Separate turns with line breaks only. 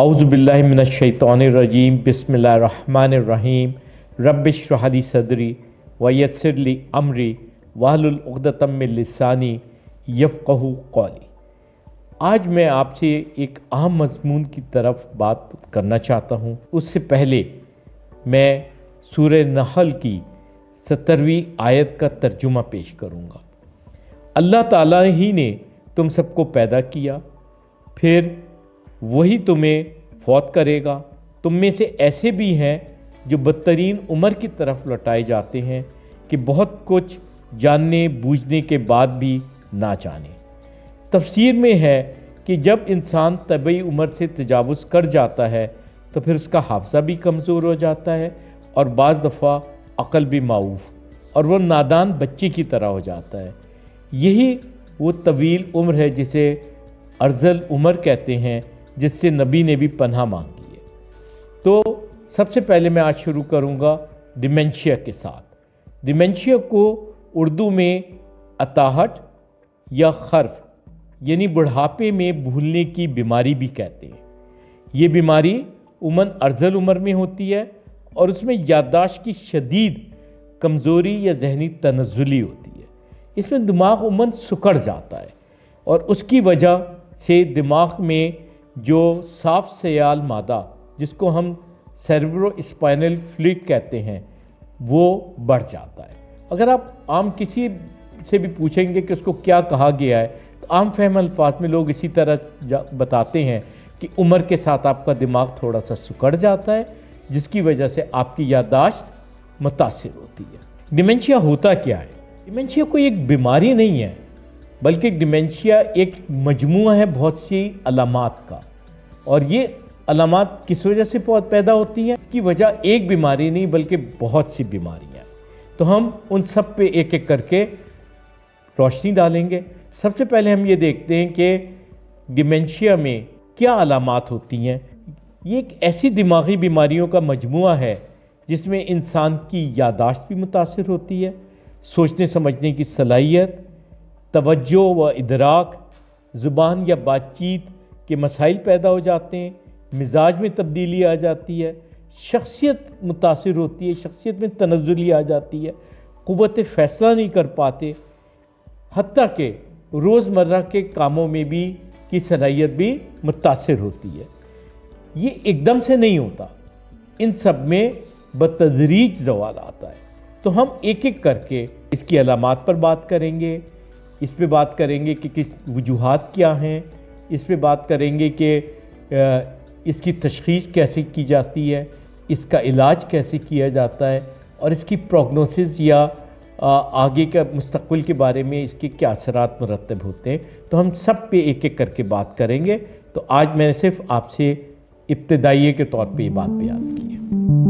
اعوذ باللہ من الشیطان الرجیم بسم اللہ الرحمن الرحیم رب اشرح لی صدری ویسر لی امری واحلل عقدۃ من لسانی یفقہوا قولی۔ آج میں آپ سے ایک اہم مضمون کی طرف بات کرنا چاہتا ہوں۔ اس سے پہلے میں سورہ نحل کی 70ویں آیت کا ترجمہ پیش کروں گا۔ اللہ تعالیٰ ہی نے تم سب کو پیدا کیا، پھر وہی تمہیں فوت کرے گا۔ تم میں سے ایسے بھی ہیں جو بدترین عمر کی طرف لوٹائے جاتے ہیں کہ بہت کچھ جاننے بوجھنے کے بعد بھی نہ جانیں۔ تفسیر میں ہے کہ جب انسان طبعی عمر سے تجاوز کر جاتا ہے تو پھر اس کا حافظہ بھی کمزور ہو جاتا ہے اور بعض دفعہ عقل بھی معوف، اور وہ نادان بچے کی طرح ہو جاتا ہے۔ یہی وہ طویل عمر ہے جسے ارذل عمر کہتے ہیں، جس سے نبی نے بھی پناہ مانگی ہے۔ تو سب سے پہلے میں آج شروع کروں گا ڈیمنشیا کے ساتھ۔ ڈیمنشیا کو اردو میں اطاحٹ یا خرف یعنی بڑھاپے میں بھولنے کی بیماری بھی کہتے ہیں۔ یہ بیماری عموماً ارذل عمر میں ہوتی ہے اور اس میں یادداشت کی شدید کمزوری یا ذہنی تنزلی ہوتی ہے۔ اس میں دماغ عموماً سکڑ جاتا ہے اور اس کی وجہ سے دماغ میں جو صاف سیال مادہ جس کو ہم سیریبرو اسپائنل فلوئڈ کہتے ہیں وہ بڑھ جاتا ہے۔ اگر آپ عام کسی سے بھی پوچھیں گے کہ اس کو کیا کہا گیا ہے تو عام فہم الفاظ میں لوگ اسی طرح بتاتے ہیں کہ عمر کے ساتھ آپ کا دماغ تھوڑا سا سکڑ جاتا ہے، جس کی وجہ سے آپ کی یادداشت متاثر ہوتی ہے۔ ڈیمنشیا ہوتا کیا ہے؟ ڈیمنشیا کوئی ایک بیماری نہیں ہے، بلکہ ڈیمنشیا ایک مجموعہ ہے بہت سی علامات کا، اور یہ علامات کس وجہ سے پیدا ہوتی ہیں؟ اس کی وجہ ایک بیماری نہیں بلکہ بہت سی بیماریاں ہیں۔ تو ہم ان سب پہ ایک ایک کر کے روشنی ڈالیں گے۔ سب سے پہلے ہم یہ دیکھتے ہیں کہ ڈیمنشیا میں کیا علامات ہوتی ہیں۔ یہ ایک ایسی دماغی بیماریوں کا مجموعہ ہے جس میں انسان کی یادداشت بھی متاثر ہوتی ہے، سوچنے سمجھنے کی صلاحیت، توجہ و ادراک، زبان یا بات چیت کے مسائل پیدا ہو جاتے ہیں، مزاج میں تبدیلی آ جاتی ہے، شخصیت متاثر ہوتی ہے، شخصیت میں تنزلی آ جاتی ہے، قوت فیصلہ نہیں کر پاتے، حتیٰ کہ روزمرہ کے کاموں میں بھی کی صلاحیت بھی متاثر ہوتی ہے۔ یہ ایک دم سے نہیں ہوتا، ان سب میں بتدریج زوال آتا ہے۔ تو ہم ایک ایک کر کے اس کی علامات پر بات کریں گے، اس پہ بات کریں گے کہ کس وجوہات کیا ہیں، اس پہ بات کریں گے کہ اس کی تشخیص کیسے کی جاتی ہے، اس کا علاج کیسے کیا جاتا ہے، اور اس کی پروگنوسس یا آگے کا مستقبل کے بارے میں اس کے کیا اثرات مرتب ہوتے ہیں۔ تو ہم سب پہ ایک ایک کر کے بات کریں گے۔ تو آج میں نے صرف آپ سے ابتدائیے کے طور پہ یہ بات بیان کی ہے۔